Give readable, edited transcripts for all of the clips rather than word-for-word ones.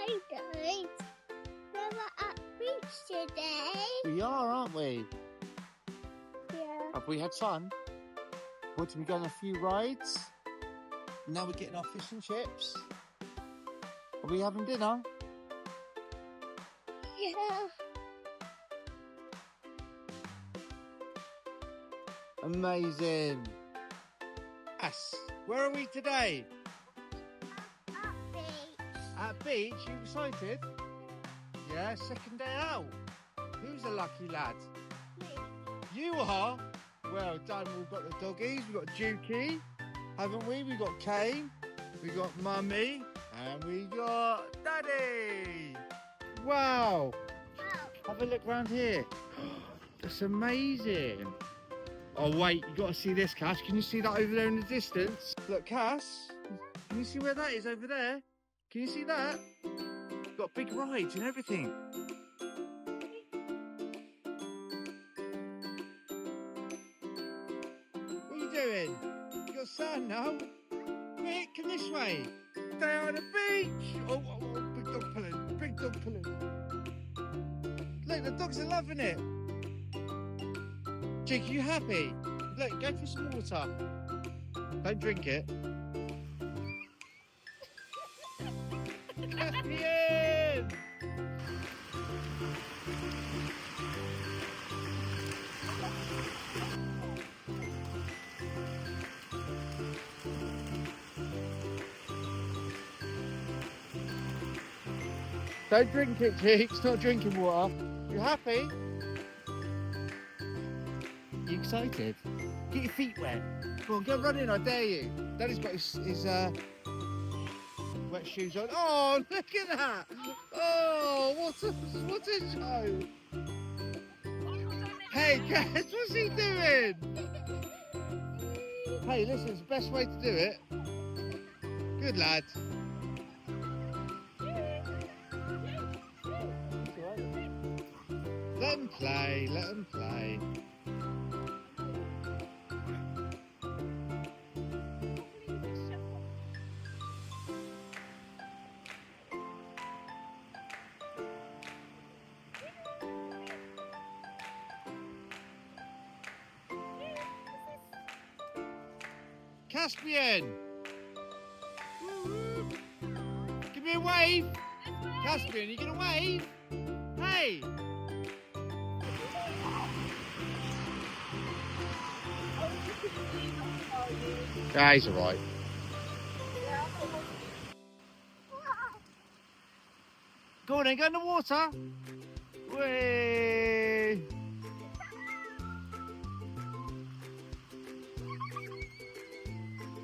Hey guys, we're at beach today. We are, aren't we? Yeah. Have we had fun? What, did we go on a few rides? Now we're getting our fish and chips. Are we having dinner? Yeah. Amazing. Yes. Where are we today? At beach. At beach. You excited? Yeah, second day out. Who's a lucky lad? Me. You are? Well done. We've got the doggies. We've got Dukey, haven't we? We've got Kane. We've got Mummy. And we got Daddy. Wow. Wow. Have a look round here. That's amazing. Oh wait, you got to see this, Cass. Can you see that over there in the distance? Look, Cass. Can you see where that is over there? Can you see that? Got big rides and everything. What are you doing? You got sand now? Quick, come this way. Stay on the beach. Oh, big dog pulling. Big dog pulling. Look, the dogs are loving it. Jake, you happy? Look, go for some water. Don't drink it. Caspian! Don't drink it, Jake. It's not drinking water. You happy? You excited? Get your feet wet. Come on, go run in, I dare you. Daddy's got his wet shoes on. Oh, look at that! Oh, what a show! Hey, Cass, what's he doing? Hey, listen, it's the best way to do it. Good lad. Let them play, let them play. Caspian! Give me a wave! Caspian, you gonna wave? Hey! Yeah, he's alright. Go on then, go in the water. Whee!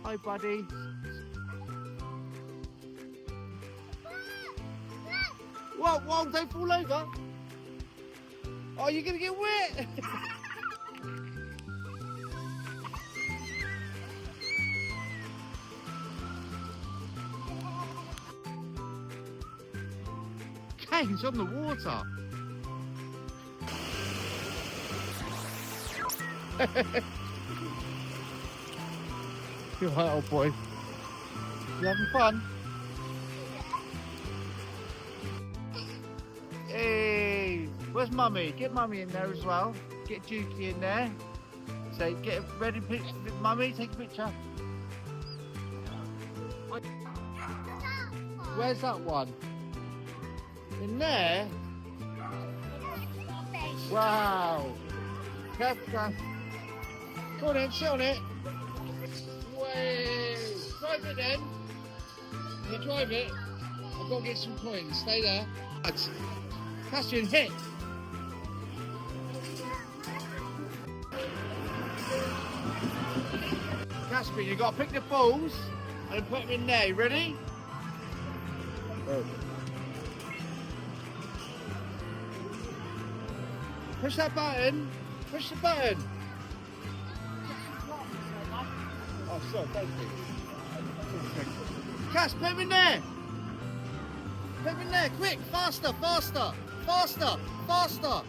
Hi, buddy. Whoa, whoa, don't fall over. Oh, you're going to get wet. Kane's on the water. You're right, old boy. You having fun? Hey, where's Mummy? Get Mummy in there as well. Get Dukey in there. So get a ready picture. Mummy, take a picture. Where's that one? In there? Wow. Careful, Cass. Go on then, sit on it. Way. Drive it then. You drive it. I've got to get some coins. Stay there. Caspian, hit. Caspian, you've got to pick the balls and put them in there. You ready? Go. Push that button. Push the button. Oh, sorry, thank you. Cass, put him in there. Put him in there, quick, faster, faster, faster, faster.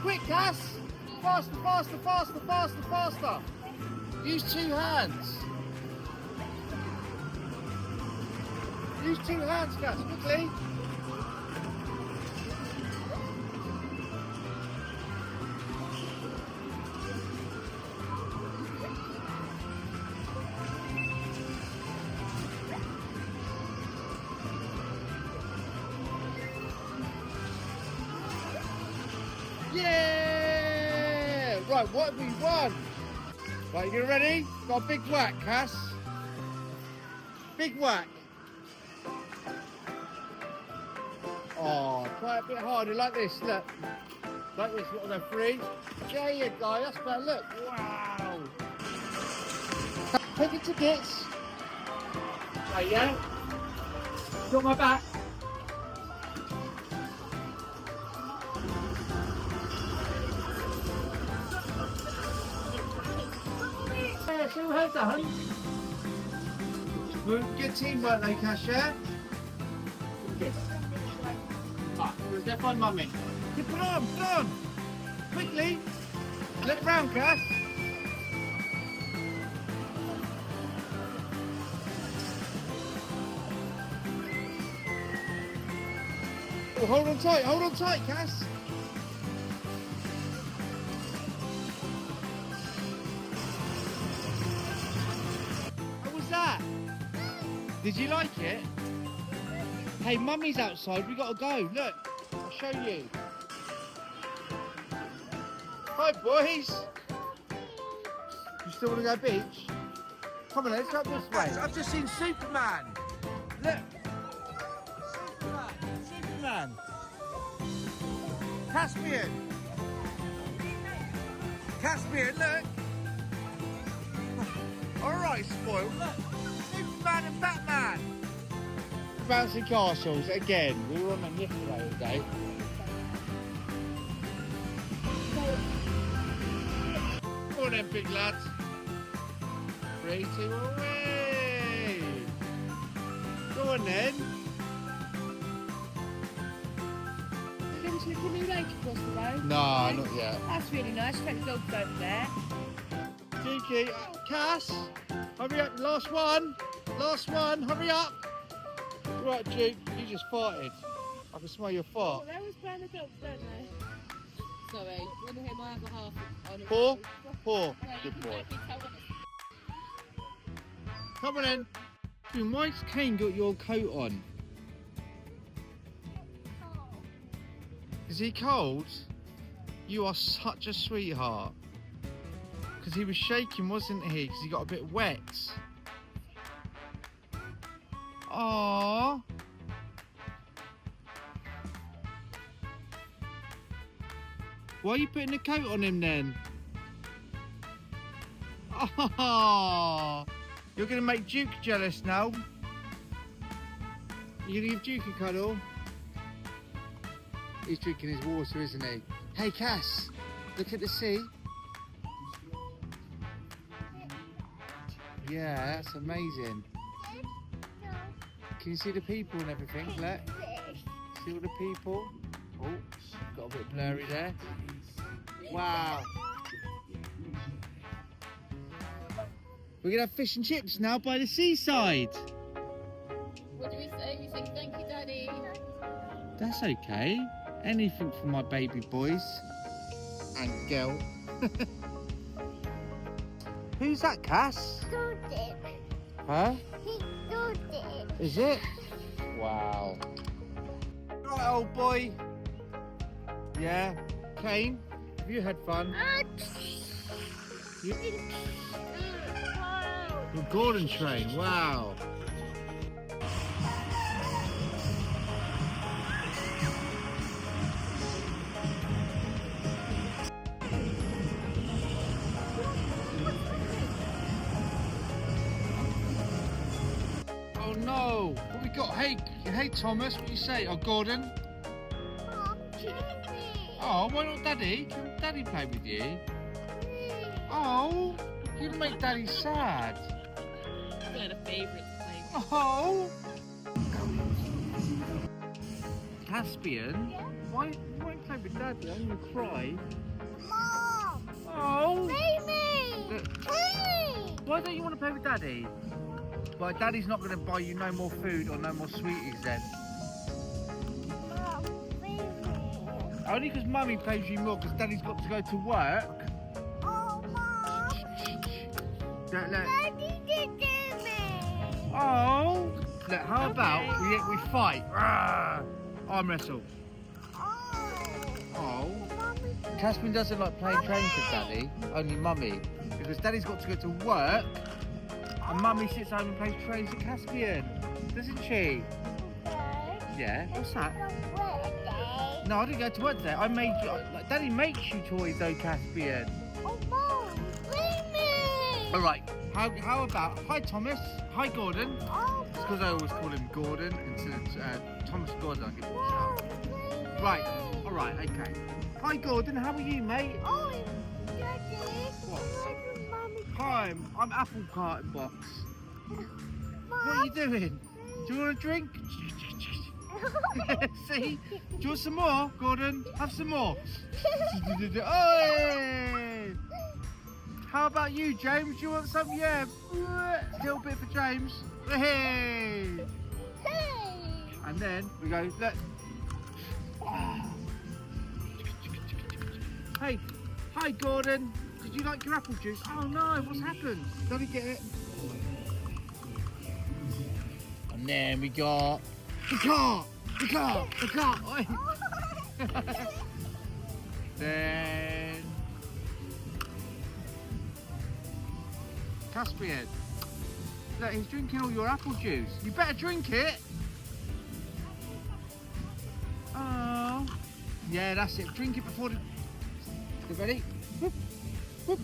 Quick, Cass. Faster, faster, faster, faster, faster. Use two hands. Use 2 hands, Cass, quickly. Yeah! Right, what have we won? Right, you ready? Got a big whack, Cass. Big whack. Oh, try it a bit harder, like this, look. Like this, little 3. There you go, that's better, look. Wow. Take it to bits. Right, yeah? Got my back. Yeah, see what I've done. Good teamwork though, Cash, yeah? Good. Ah, where's that fun, mummy? Yeah, put on! Quickly! Look round, Cash. Oh, hold on tight, Cass. What was that? Did you like it? Hey, mummy's outside, we gotta go. Look, I'll show you. Hi, boys. You still wanna go beach? Come on, let's go this way. I've just seen Superman. Look. Superman. Caspian, look. All right, spoiled. Look, Superman and Batman. Bouncy castles again. We were on them yesterday all day. Go on then, big lads. 3, 2, away. Go on then. Been to the new lake across the road? No, not yet. That's really nice. Take the dogs over there. Cheeky. Cass, hurry up. Last one, hurry up. Right, Duke, you just farted. I can smell your fart. Oh, they always play the dogs, don't they? Sorry, you want to hear my other half? Poor. Good boy. Come on in. Dude, why's Kane got your coat on? Is he cold? You are such a sweetheart. Because he was shaking, wasn't he? Because he got a bit wet. Aww. Why are you putting a coat on him then? Oh, you're going to make Duke jealous now. You're going to give Duke a cuddle? He's drinking his water, isn't he? Hey, Cass, look at the sea. Yeah, that's amazing. Can you see the people and everything? Look. See all the people? Oh, got a bit blurry there. Wow. We're going to have fish and chips now by the seaside. What do we say? We say thank you, Daddy. That's okay. Anything for my baby boys and girl. Who's that, Cass? Dordick. Huh? He's Dordick. Is it? Wow. Right, old boy. Yeah. Kane, have you had fun? You... Your Gordon train, wow. Oh no, what we got? Hey Thomas, what you say? Oh, Gordon? Oh, why not Daddy? Can Daddy play with you? Oh, you'd make Daddy sad. They're the favourite place. Oh! Caspian? Yeah? Why you won't play with Daddy? I'm gonna cry. Mom! Oh! Amy! Look, Amy! why don't you want to play with Daddy? But Daddy's not going to buy you no more food or no more sweeties then. Only because Mummy pays you more because Daddy's got to go to work. Oh, Mom. Look. Daddy did me. Oh. Look, how about we fight? Arm wrestle. Oh. Caspian doesn't like playing trains with Daddy, only Mummy. Because Daddy's got to go to work and Mummy sits home and plays trains with Caspian. Doesn't she? Yeah, what's that? No, I didn't go to work today. I made you. Like, Daddy makes you toys though, Caspian. Oh, Mom, leave me. All right. How about hi Thomas, hi Gordon. Oh, It's because I always call him Gordon instead of Thomas Gordon. I give him a Mom, shout. leave me. Right. All right. Okay. Hi Gordon. How are you, mate? Oh, Daddy. What? Where's Mommy? Hi. I'm Apple Carton Box. What are you doing? Do you want a drink? See? Do you want some more, Gordon? Have some more. Oi! How about you, James? Do you want some? Yeah. A little bit for James. Hey! Hey. And then we go, look. Hey, hi Gordon. Did you like your apple juice? Oh no, what's happened? Did he get it? And then we got the car. Oi. Then Caspian. Look, he's drinking all your apple juice. You better drink it. Oh. Yeah, that's it. Drink it before the... You ready? Whoop. Whoop.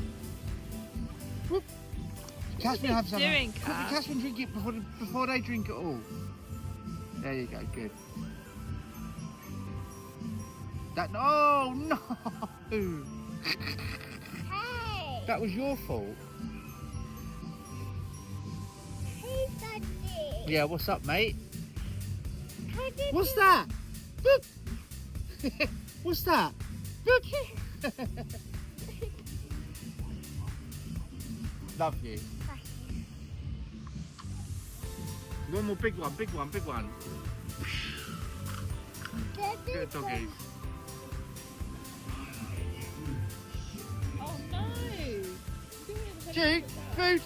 Whoop. Caspian have some. doing, Caspian drink it before they drink it all. There you go, good. That... Oh, no! Hey. That was your fault. Hey, Daddy. Yeah, what's up, mate? How did What's you- that? Boop. What's that? Boop. Love you. One more big one. Daddy, Good doggies. Oh no! Jake, food.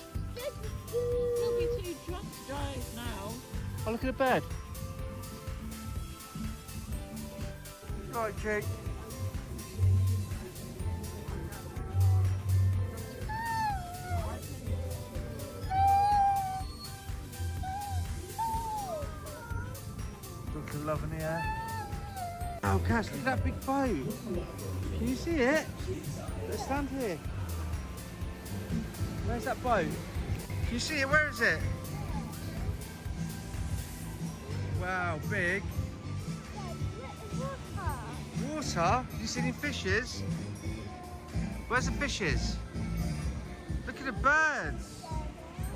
You'll be too drunk to drive now. Oh, look at the bed. Right, Jake. Looking love in here. Oh, Cass, look at that big boat. Can you see it? Let's stand here. Where's that boat? Can you see it? Where is it? Wow, big. Water? You see any fishes? Where's the fishes? Look at the birds.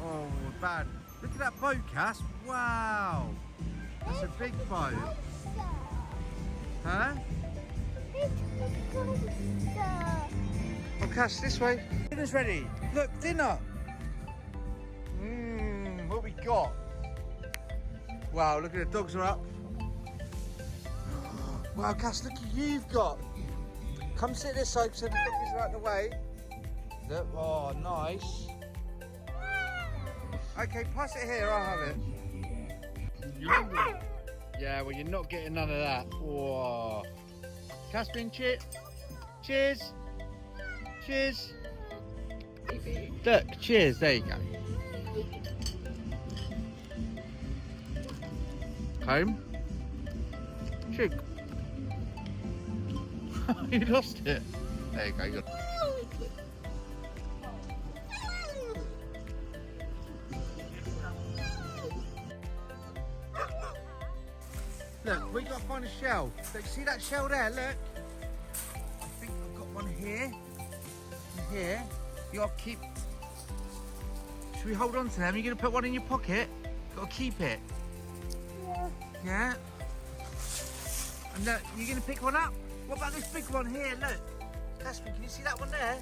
Oh, bad. Look at that boat, Cass. Wow. That's a big boat. Huh? Oh, Cass, this way. Dinner's ready. Look, dinner. What we got? Wow, look at the dogs are up. Wow, Cass, look what you've got. Come sit this side so the doggies are out of the way. Look, oh, nice. Okay, pass it here, I'll have it. Yeah, well, you're not getting none of that. Whoa. Caspian, cheers. Cheers. Cheers. Look, cheers, there you go. Home. Chick. You lost it. There you go. Good. Look, we got to find a shell. Look, see that shell there? Look. I think I've got one here. And here. You got to keep. Should we hold on to them? You're going to put one in your pocket. Got to keep it. Yeah. And look, you're going to pick one up? What about this big one here? Look. Caspian, can you see that one there?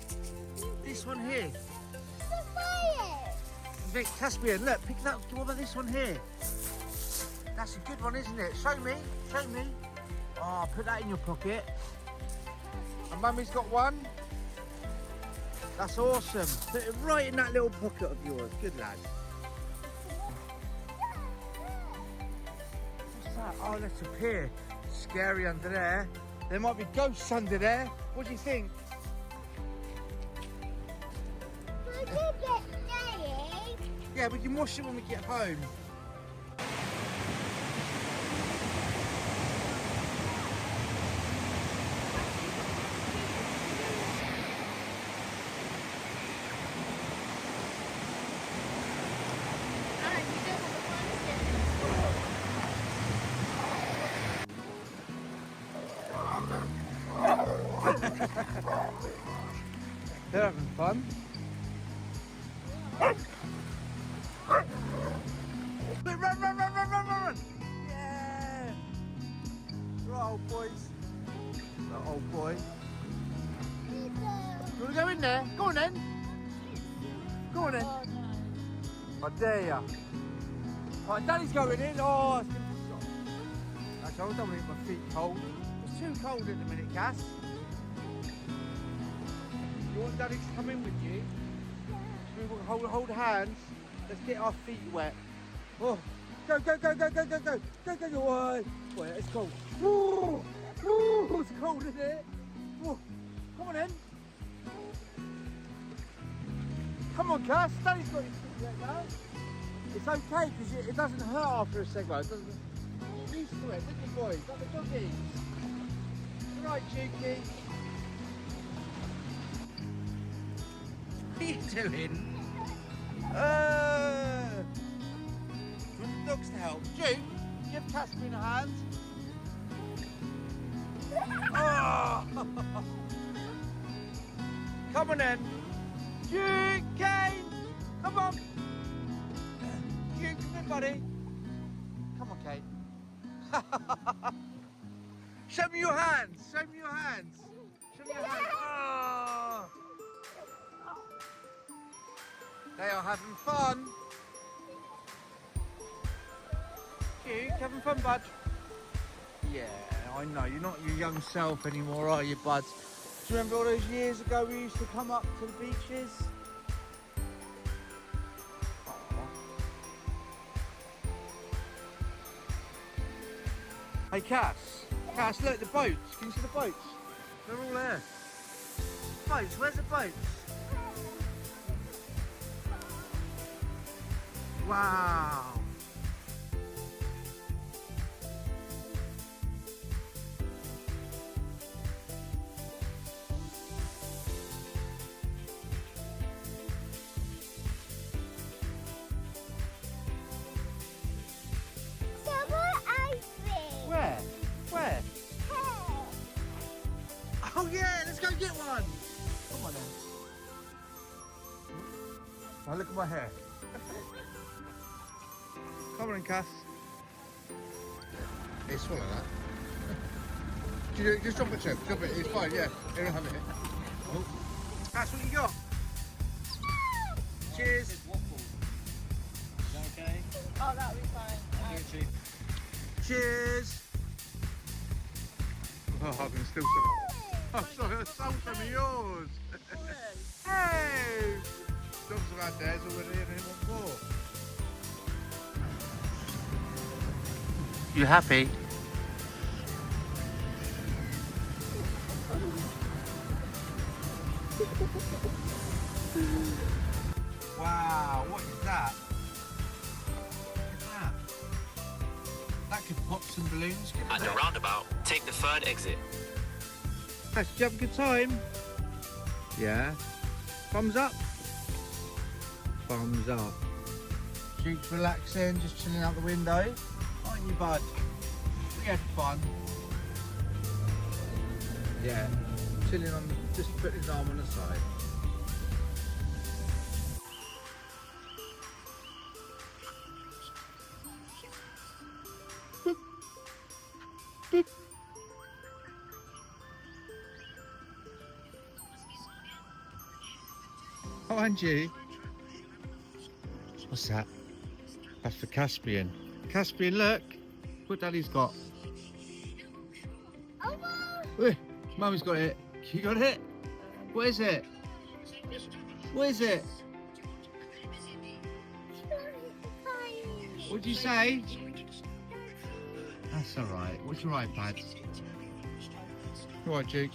This one here. Vic, Caspian, look, pick it up. What about this one here? That's a good one, isn't it? Show me, show me. Oh, put that in your pocket. And Mummy's got one. That's awesome. Put it right in that little pocket of yours. Good lad. What's that? Oh, that's up here. Scary under there. There might be ghosts under there. What do you think? I did get Daddy. Yeah, we can wash it when we get home. They're having fun. Run, run, run, run, run, run! Yeah! Right, old boys. Right, old boy. You want to go in there? Go on then. Go on then. Oh, no. I dare ya. Right, Daddy's going in. Oh, it's going to be hot. Actually, I don't want to get my feet cold. It's too cold at the minute, Cass. You want Daddy to come in with you? We will hold hands. Let's get our feet wet. Oh, go, go, go, go, go, go, go, go, go, go. Boy, it's cold. Ooh, ooh, it's cold, isn't it? Ooh. Come on in. Come on, Cass. Daddy's got his feet wet now. It's okay because it doesn't hurt after a second. It doesn't. Get used to it, didn't you, boys? Like the doggies. Right, Juki. What are you doing? Do you want the dogs to help? Juke, give Caspian a hand. Oh. Come on then. Juke, Kane. Come on. Juke, come in, buddy. Come on, Kane. Show me your hands. Show me your hands. Show me your hands. Oh. They are having fun. Duke, having fun, bud? Yeah, I know. You're not your young self anymore, are you, bud? Do you remember all those years ago we used to come up to the beaches? Hey, Cass. Cass, look, the boats. Can you see the boats? They're all there. Boats, where's the boats? Wow. Where? Where? Oh yeah, let's go get one. Come on then. Now look at my hair. Come on, Cass. Hey, swallow that. Just drop it, Chip. Drop it. It's fine. Yeah, you don't have it. Oh. That's what you got. Cheers. Is that okay? Oh, that'll be fine. Cheers. Oh, I can still some. Oh, sorry, I stole some of yours. Hey! Dogs are out there already and he wants more. You happy? Wow, what is that? Look at that. That could pop some balloons. At the roundabout, take the third exit. Did you have a good time? Yeah. Thumbs up? Thumbs up. Duke's relaxing, just chilling out the window. Aren't you, bud? We had fun. Yeah. Chilling on, just putting his arm on the side. Boop. Boop. Oh, Angie. What's that? That's for Caspian. Caspian, look. What Daddy's got. Wait, Mummy's got it. You got it? What is it? What is it? What'd you say? That's alright. What's your iPad? You alright, Duke?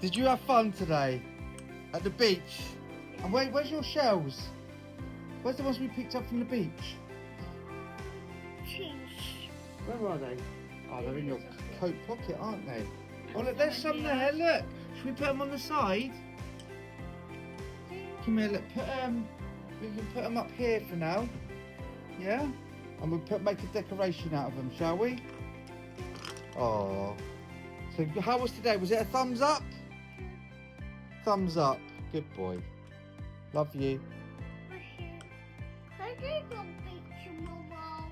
Did you have fun today? At the beach? And where's your shells? Where's the ones we picked up from the beach? Where are they? Oh, they're in your coat pocket, aren't they? Oh, look, there's some there, look. Should we put them on the side? Come here, look, we can put them up here for now. Yeah? And we'll make a decoration out of them, shall we? Oh. So how was today? Was it a thumbs up? Thumbs up. Good boy. Love you.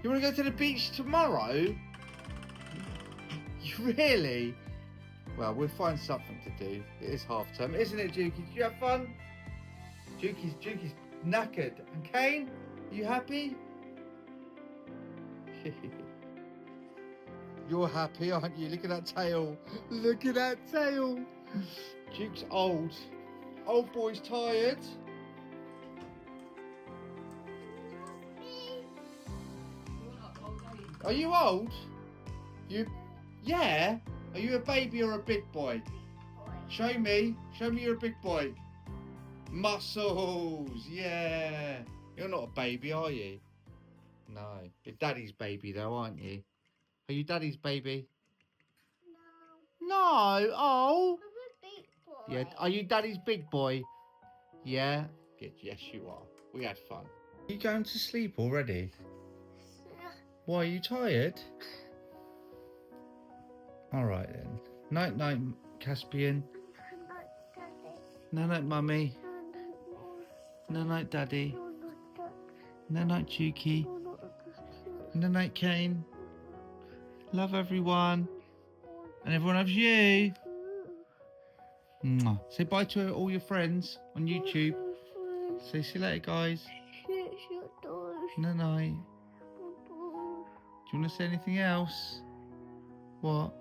You want to go to the beach tomorrow? Really? Well, we'll find something to do. It is half term, isn't it, Jukey? Did you have fun? Jukey's knackered. And Kane, are you happy? You're happy, aren't you? Look at that tail. Look at that tail. Duke's old. Old boy's tired. Are you old? Yeah? Are you a baby or a big boy? Show me you're a big boy. Muscles, yeah. You're not a baby, are you? No. You're Daddy's baby though, aren't you? Are you Daddy's baby? No. No, oh. I'm a big boy. Yeah, are you Daddy's big boy? Yeah? Good, yes you are. We had fun. Are you going to sleep already? Why, are you tired? Alright then. Night night, Caspian. Night night, Mummy. Night night, Daddy. Night night, Chooky. Night night, Kane. Love everyone. And everyone loves you. Mwah. Say bye to all your friends on YouTube. Say see you later, guys. Night night. Do you want to say anything else? What?